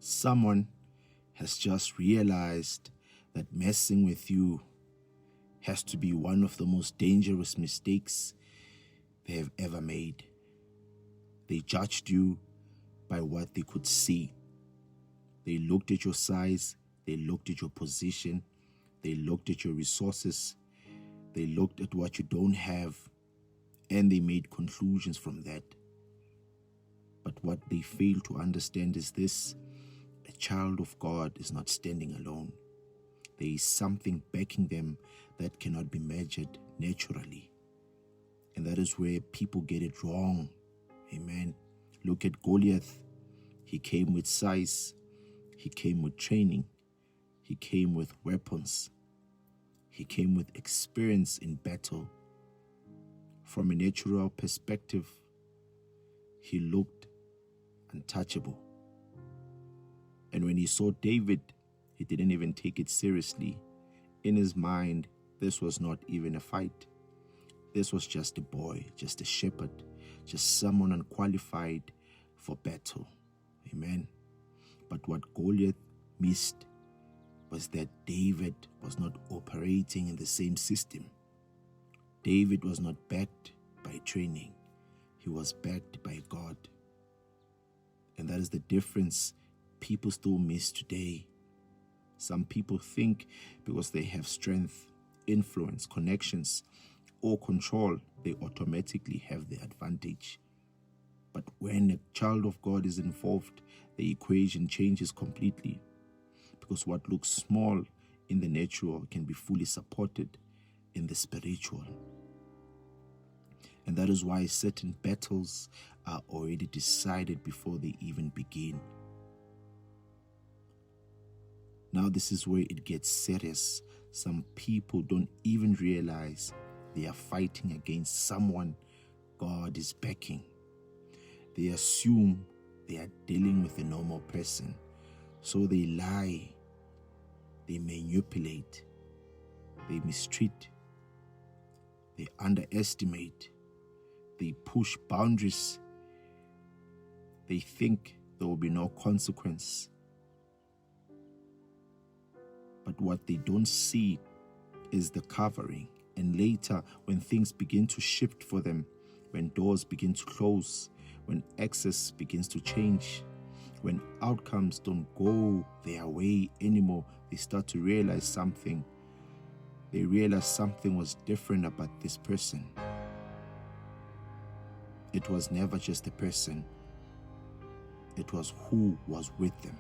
Someone has just realized that messing with you has to be one of the most dangerous mistakes they have ever made. They judged you by what they could see. They looked at your size, they looked at your position, they looked at your resources, they looked at what you don't have, and they made conclusions from that. But what they fail to understand is this: a child of God is not standing alone. There is something backing them that cannot be measured naturally. And that is where people get it wrong. Amen. Look at Goliath. He came with size. He came with training. He came with weapons. He came with experience in battle. From a natural perspective, he looked untouchable. And when he saw David, he didn't even take it seriously. In his mind, this was not even a fight. This was just a boy, just a shepherd, just someone unqualified for battle. Amen. But what Goliath missed was that David was not operating in the same system. David was not backed by training. He was backed by God. And that is the difference people still miss today. Some people think because they have strength, influence, connections, or control, they automatically have the advantage. But when a child of God is involved, the equation changes completely. Because what looks small in the natural can be fully supported in the spiritual. And that is why certain battles are already decided before they even begin. Now this is where it gets serious. Some people don't even realize they are fighting against someone God is backing. They assume they are dealing with a normal person. So they lie, they manipulate, they mistreat, they underestimate, they push boundaries. They think there will be no consequence. But what they don't see is the covering. And later, when things begin to shift for them, when doors begin to close, when access begins to change, when outcomes don't go their way anymore, they start to realize something. They realize something was different about this person. It was never just a person. It was who was with them.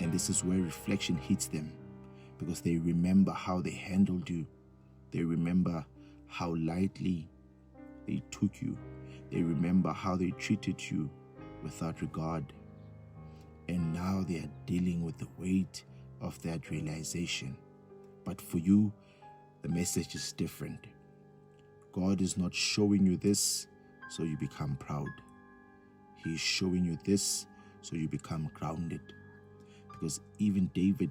And this is where reflection hits them, because they remember how they handled you. They remember how lightly they took you. They remember how they treated you without regard. And now they are dealing with the weight of that realization. But for you, the message is different. God is not showing you this so you become proud. He is showing you this so you become grounded. Because even David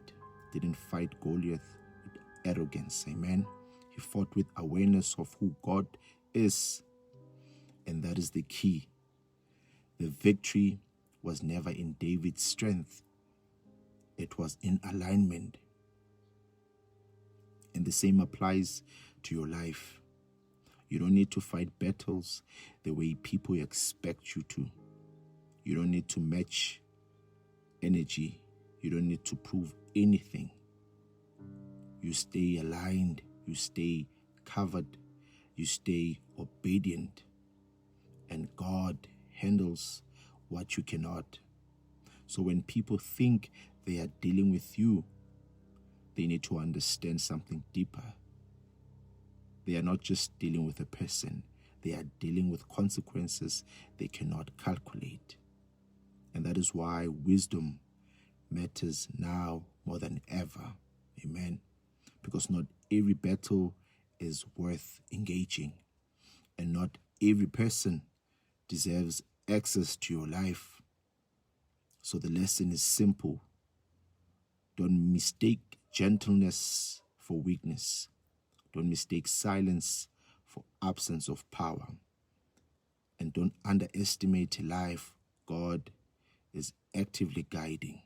didn't fight Goliath with arrogance. Amen. He fought with awareness of who God is. And that is the key. The victory was never in David's strength. It was in alignment. And the same applies to your life. You don't need to fight battles the way people expect you to. You don't need to match energy. You don't need to prove anything. You stay aligned. You stay covered. You stay obedient. And God handles what you cannot. So when people think they are dealing with you, they need to understand something deeper. They are not just dealing with a person. They are dealing with consequences they cannot calculate. And that is why wisdom matters now more than ever. Amen. Because not every battle is worth engaging. And not every person deserves access to your life. So the lesson is simple. Don't mistake gentleness for weakness. Don't mistake silence for absence of power. And don't underestimate a life God is actively guiding.